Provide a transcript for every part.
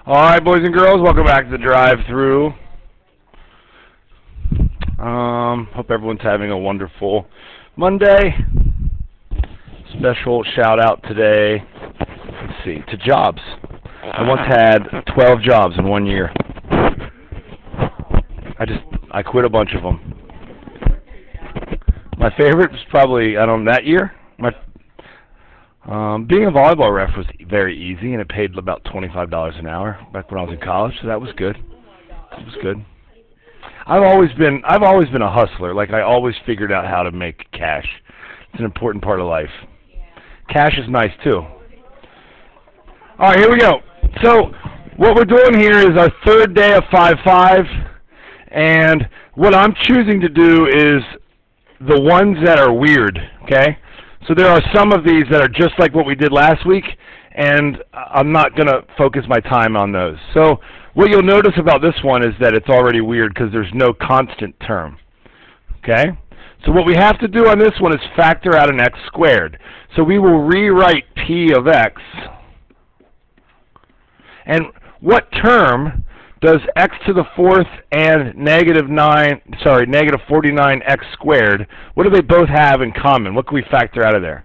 All right, boys and girls, welcome back to the drive-through. Hope everyone's having a wonderful Monday. Special shout-out today, let's see, to jobs. I once had 12 jobs in 1 year. I quit a bunch of them. My favorite was probably, that year. Being a volleyball ref was very easy, and it paid about $25 an hour back when I was in college, so that was good. It was good. I've always been a hustler. Like, I always figured out how to make cash. It's an important part of life. Cash is nice too. All right, here we go. So what we're doing here is our third day of 5-5, and what I'm choosing to do is the ones that are weird, okay? So there are some of these that are just like what we did last week, and I'm not going to focus my time on those. So what you'll notice about this one is that it's already weird because there's no constant term, okay? So what we have to do on this one is factor out an x squared. So we will rewrite p of x. And what term does x to the fourth and negative 49x squared, what do they both have in common? What can we factor out of there?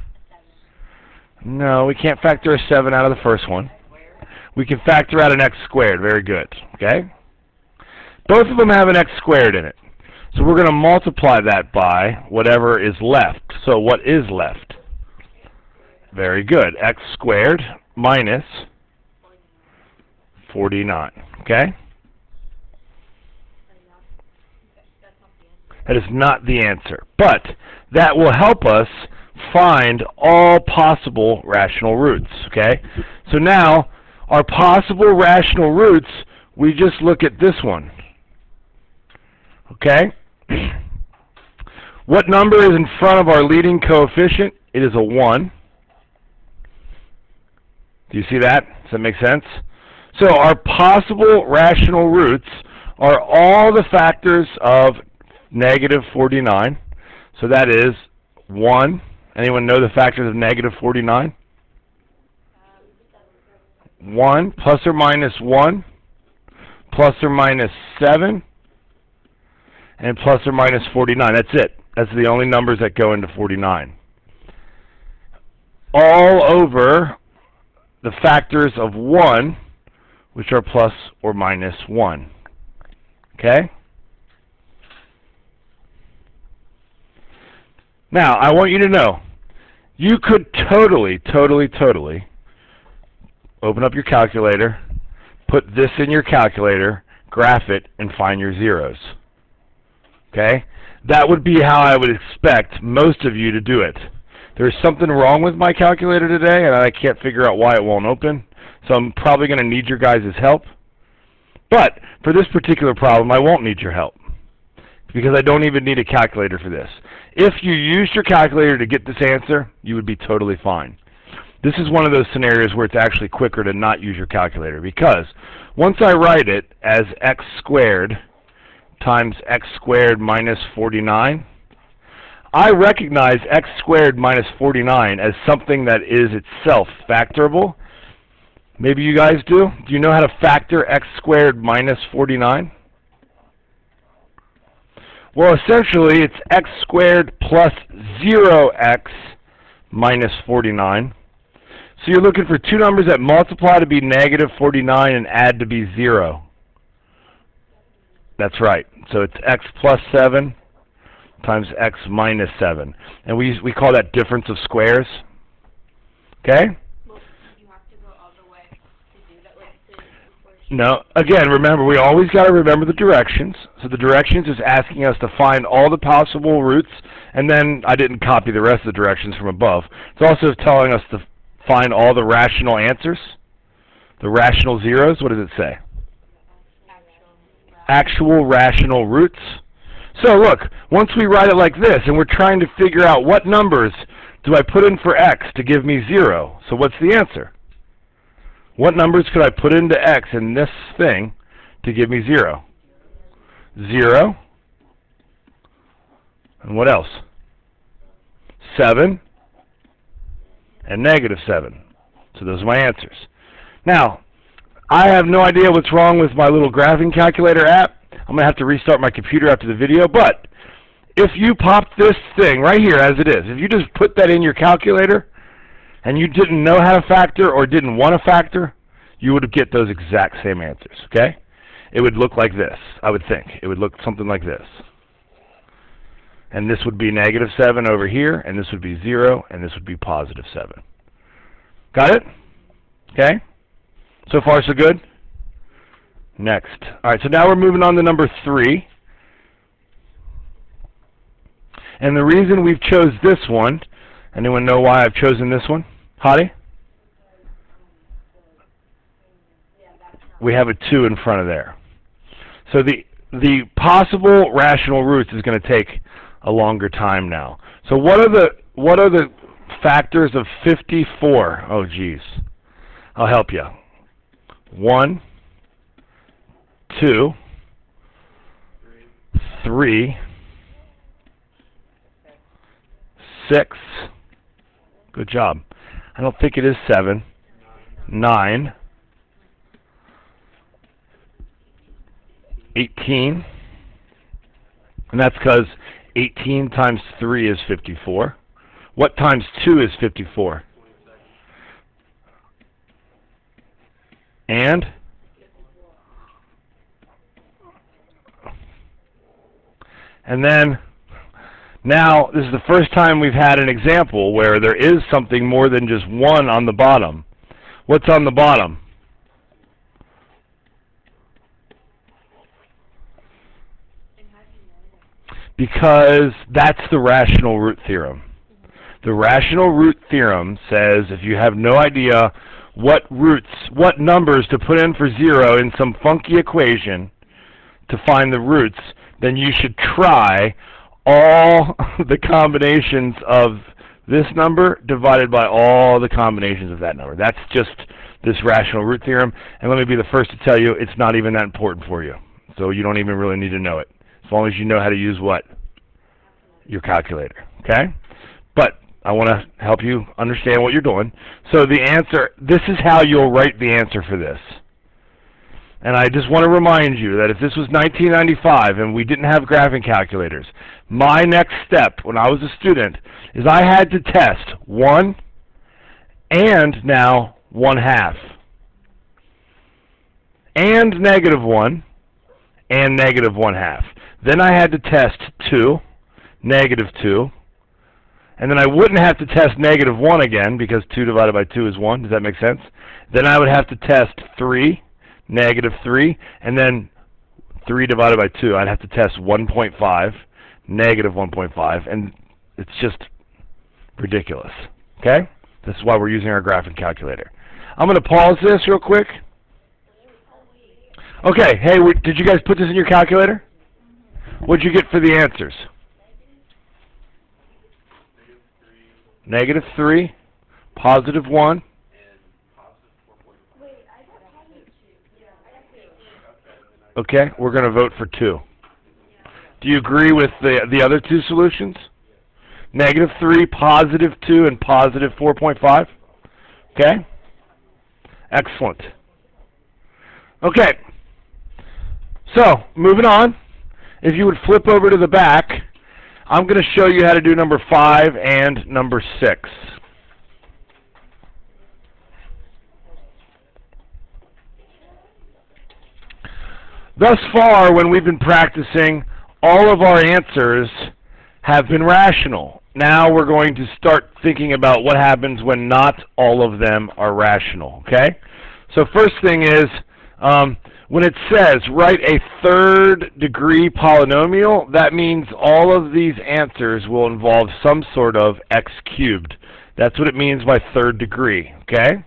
No, we can't factor a 7 out of the first one. We can factor out an x squared. Very good. Okay? Both of them have an x squared in it. So we're going to multiply that by whatever is left. So what is left? Very good. X squared minus 49. Okay? That is not the answer, but that will help us find all possible rational roots, okay? So now, our possible rational roots, we just look at this one, okay? What number is in front of our leading coefficient? It is a 1. Do you see that? Does that make sense? So our possible rational roots are all the factors of negative 49. So that is 1. Anyone know the factors of negative 49? 1 plus or minus 1, plus or minus 7, and plus or minus 49. That's it. That's the only numbers that go into 49. All over the factors of 1, which are plus or minus 1. Okay? Now, I want you to know, you could totally open up your calculator, put this in your calculator, graph it, and find your zeros. Okay? That would be how I would expect most of you to do it. There's something wrong with my calculator today, and I can't figure out why it won't open, so I'm probably going to need your guys' help. But for this particular problem, I won't need your help, because I don't even need a calculator for this. If you used your calculator to get this answer, you would be totally fine. This is one of those scenarios where it's actually quicker to not use your calculator, because once I write it as x squared times x squared minus 49, I recognize x squared minus 49 as something that is itself factorable. Maybe you guys do. Do you know how to factor x squared minus 49? Well, essentially, it's x squared plus 0x minus 49. So you're looking for two numbers that multiply to be negative 49 and add to be 0. That's right. So it's x plus 7 times x minus 7. And we call that difference of squares. Okay? No, again, remember, we always got to remember the directions. So the directions is asking us to find all the possible roots, and then I didn't copy the rest of the directions from above. It's also telling us to find all the rational answers, the rational zeros. What does it say? Actual rational roots. So look, once we write it like this, and we're trying to figure out what numbers do I put in for x to give me 0. So what's the answer? What numbers could I put into x in this thing to give me 0? 0. And what else? 7 and negative 7. So those are my answers. Now, I have no idea what's wrong with my little graphing calculator app. I'm going to have to restart my computer after the video, but if you popped this thing right here as it is, if you just put that in your calculator and you didn't know how to factor or didn't want to factor, you would get those exact same answers, okay? It would look like this, I would think. It would look something like this. And this would be -7 over here, and this would be 0, and this would be +7. Got it? Okay? So far, so good? Next. All right, so now we're moving on to number 3. And the reason we've chose this one, anyone know why I've chosen this one? Hottie? We have a 2 in front of there. So the possible rational roots is going to take a longer time now. So what are the factors of 54? Oh geez. I'll help you. 1, 2, 3, 6. Good job. I don't think it is 7. 9. 18. And that's because 18 times 3 is 54. What times 2 is 54? And? And then, now, this is the first time we've had an example where there is something more than just 1 on the bottom. What's on the bottom? Because that's the rational root theorem. The rational root theorem says if you have no idea what numbers to put in for 0 in some funky equation to find the roots, then you should try all the combinations of this number divided by all the combinations of that number. That's just this rational root theorem. And let me be the first to tell you, it's not even that important for you. So you don't even really need to know it. As long as you know how to use what? Your calculator, okay? But I want to help you understand what you're doing. So the answer, this is how you'll write the answer for this. And I just want to remind you that if this was 1995 and we didn't have graphing calculators, my next step when I was a student is I had to test 1 and now 1/2 and -1 and -1/2. Then I had to test 2, -2, and then I wouldn't have to test -1 again because 2 divided by 2 is 1. Does that make sense? Then I would have to test 3, -3, and then 3 divided by 2. I'd have to test 1.5, -1.5, and it's just ridiculous. Okay? This is why we're using our graphing calculator. I'm going to pause this real quick. Okay, hey, did you guys put this in your calculator? What'd you get for the answers? -3, +1. Okay, we're going to vote for 2. Do you agree with the other 2 solutions? -3, +2, and +4.5? Okay? Excellent. Okay. So, moving on. If you would flip over to the back, I'm going to show you how to do number 5 and number 6. Thus far, when we've been practicing, all of our answers have been rational. Now we're going to start thinking about what happens when not all of them are rational, okay? So first thing is, when it says write a 3rd degree polynomial, that means all of these answers will involve some sort of x cubed. That's what it means by 3rd degree, okay?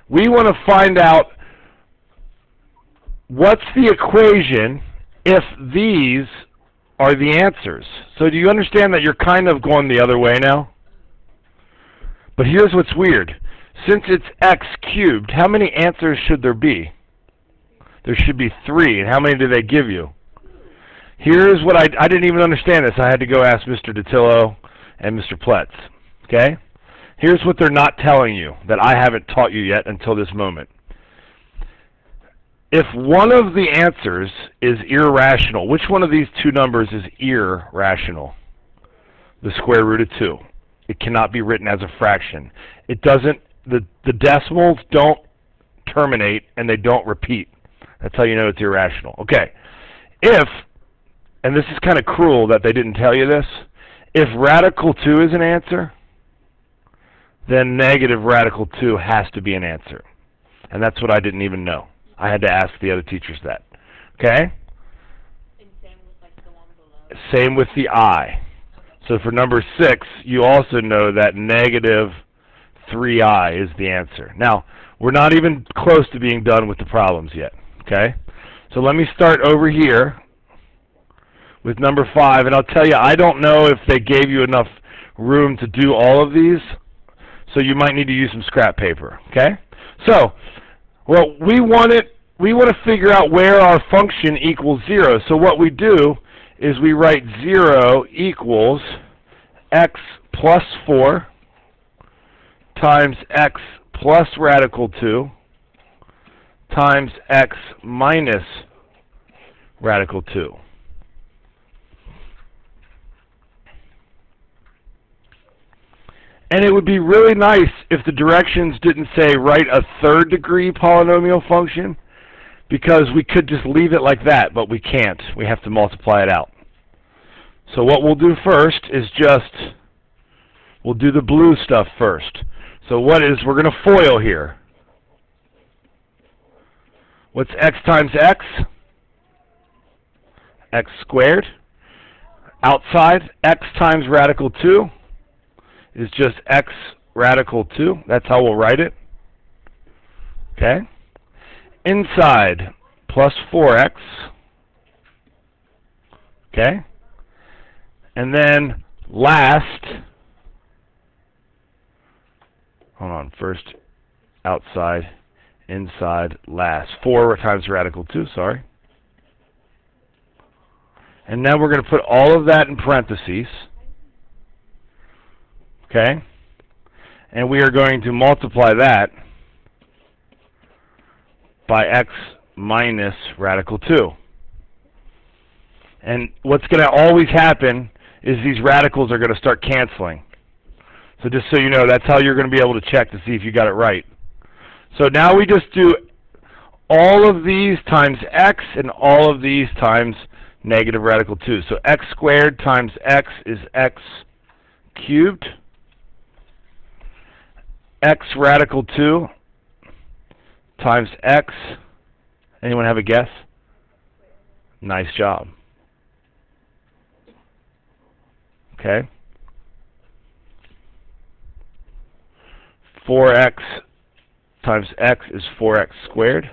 We want to find out what's the equation if these are the answers. So do you understand that you're kind of going the other way now? But here's what's weird. Since it's x cubed, how many answers should there be? There should be 3. And how many do they give you? Here's what I didn't even understand this. I had to go ask Mr. Datillo and Mr. Pletz. Okay? Here's what they're not telling you that I haven't taught you yet until this moment. If one of the answers is irrational, which one of these two numbers is irrational? The square root of 2. It cannot be written as a fraction. It doesn't, the decimals don't terminate and they don't repeat. That's how you know it's irrational. Okay. If, and this is kind of cruel that they didn't tell you this, if radical 2 is an answer, then negative radical 2 has to be an answer. And that's what I didn't even know. I had to ask the other teachers that. Okay? And same with like the one below. Same with the I. So for number 6, you also know that negative 3i is the answer. Now, we're not even close to being done with the problems yet. Okay? So let me start over here with number 5, and I'll tell you, I don't know if they gave you enough room to do all of these, so you might need to use some scrap paper. Okay? So, well, we want to figure out where our function equals 0. So what we do is we write 0 equals x plus 4 times x plus radical 2 times x minus radical 2. And it would be really nice if the directions didn't say write a third degree polynomial function, because we could just leave it like that, but we can't. We have to multiply it out. So what we'll do first is we'll do the blue stuff first. So we're going to FOIL here. What's x times x? X squared. Outside, x times radical 2 is just x radical 2. That's how we'll write it. Okay? Inside, plus 4x. Okay? And then last, hold on, first outside, inside, last. 4 times radical 2, sorry. And now we're going to put all of that in parentheses. Okay? And we are going to multiply that by x minus radical 2. And what's going to always happen is these radicals are going to start canceling. So just so you know, that's how you're going to be able to check to see if you got it right. So now we just do all of these times x and all of these times negative radical 2. So x squared times x is x cubed. X radical 2 times x. Anyone have a guess? Nice job. Okay. 4x times x is 4x squared.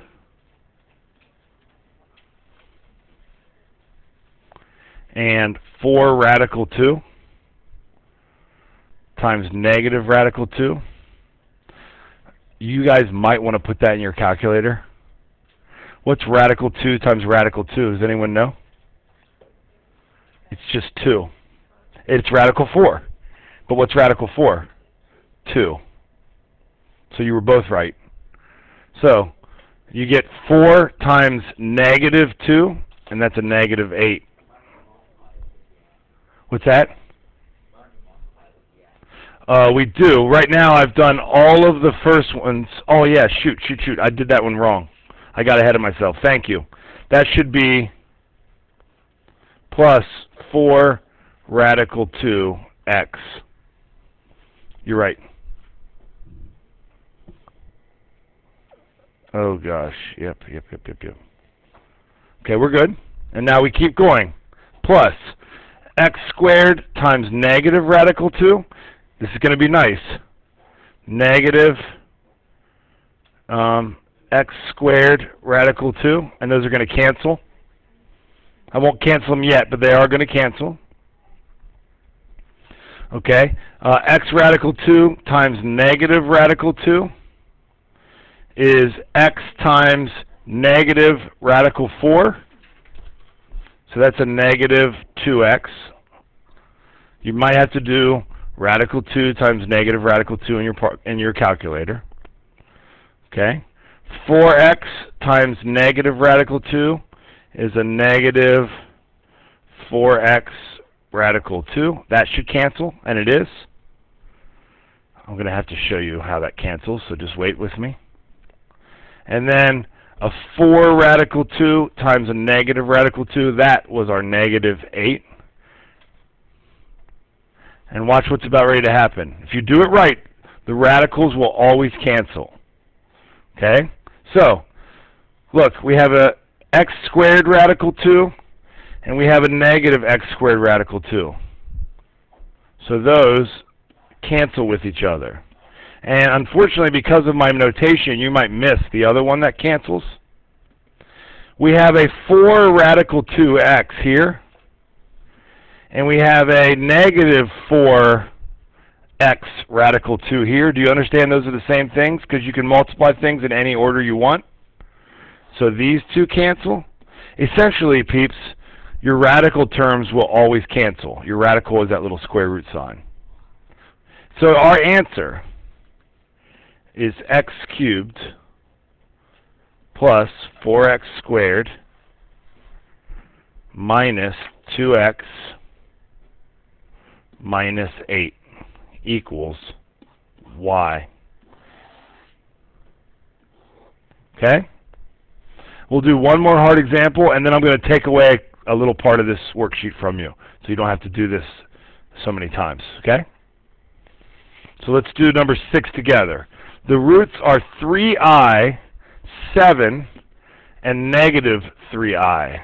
And 4 radical 2 times negative radical 2. You guys might want to put that in your calculator. What's radical 2 times radical 2? Does anyone know? It's just 2. It's radical 4. But what's radical 4? 2. So you were both right. So you get 4 times negative 2, and that's a negative 8. What's that? We do. Right now I've done all of the first ones. Oh yeah, shoot. I did that one wrong. I got ahead of myself. Thank you. That should be plus 4 radical 2 x. You're right. Oh gosh. Yep. Okay, we're good. And now we keep going. Plus x squared times negative radical 2. This is going to be nice. Negative x squared radical 2. And those are going to cancel. I won't cancel them yet, but they are going to cancel. Okay. X radical 2 times negative radical 2 is x times negative radical 4. So that's a negative 2x. You might have to do radical 2 times negative radical 2 in your calculator. Okay? 4x times negative radical 2 is a negative 4x radical 2. That should cancel, and it is. I'm going to have to show you how that cancels, so just wait with me. And then a 4 radical 2 times a negative radical 2, that was our negative 8. And watch what's about ready to happen. If you do it right, the radicals will always cancel. Okay? So, look, we have a x squared radical 2, and we have a negative x squared radical 2. So those cancel with each other. And unfortunately, because of my notation, you might miss the other one that cancels. We have a 4 radical 2x here, and we have a negative 4x radical 2 here. Do you understand those are the same things? Because you can multiply things in any order you want. So these two cancel. Essentially, peeps, your radical terms will always cancel. Your radical is that little square root sign. So our answer is x cubed plus 4x squared minus 2x minus 8 equals y. Okay? We'll do one more hard example, and then I'm going to take away a little part of this worksheet from you, so you don't have to do this so many times. Okay? So let's do number 6 together. The roots are 3i, 7, and negative 3i.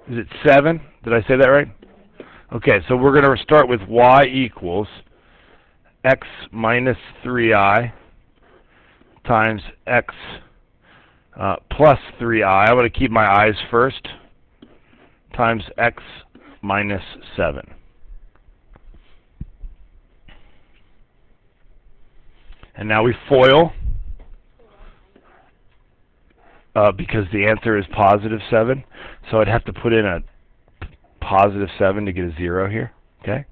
Is it 7? Did I say that right? Okay, so we're going to start with y equals x minus 3i times x plus 3i. I'm going to keep my i's first, times x minus 7. And now we FOIL, because the answer is positive 7. So I'd have to put in a positive 7 to get a 0 here. Okay?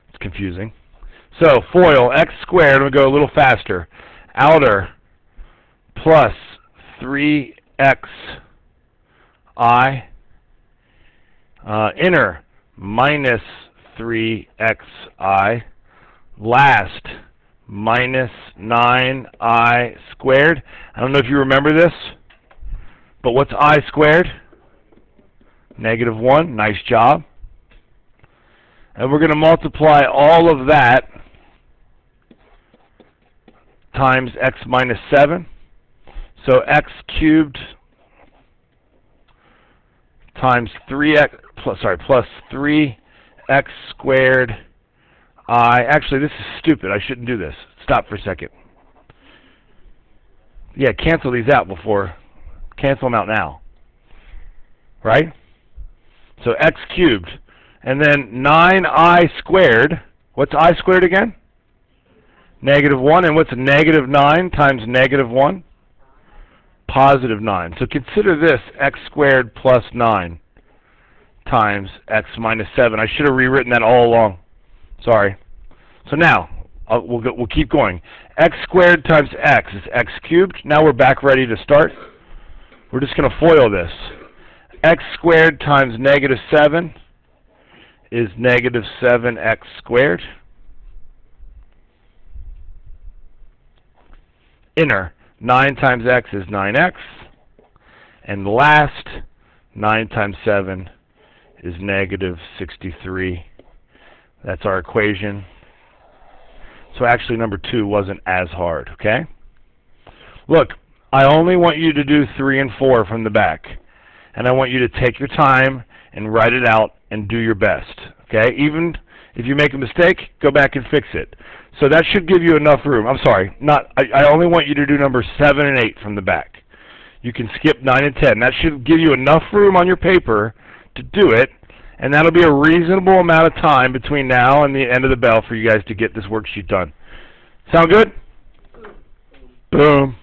It's confusing. So FOIL, x squared, I'm going to go a little faster. Outer plus 3xi, inner minus 3xi, last minus 9i squared. I don't know if you remember this, but what's I squared? Negative 1. Nice job. And we're going to multiply all of that times x minus 7. So x cubed times 3x plus 3x squared I. Actually, this is stupid. I shouldn't do this. Stop for a second. Yeah, cancel these out before. Cancel them out now. Right? So x cubed. And then 9i squared. What's I squared again? Negative 1. And what's negative 9 times negative 1? Positive 9. So consider this x squared plus 9 times x minus 7. I should have rewritten that all along. Sorry. So now, we'll keep going. X squared times x is x cubed. Now we're back ready to start. We're just going to FOIL this. X squared times negative 7 is negative 7x squared. Inner, 9 times x is 9x. And last, 9 times 7 is negative 63. That's our equation. So actually number 2 wasn't as hard, okay? Look, I only want you to do 3 and 4 from the back. And I want you to take your time and write it out and do your best, okay? Even if you make a mistake, go back and fix it. So that should give you enough room. I'm sorry, I only want you to do numbers 7 and 8 from the back. You can skip 9 and 10. That should give you enough room on your paper to do it. And that'll be a reasonable amount of time between now and the end of the bell for you guys to get this worksheet done. Sound good? Boom.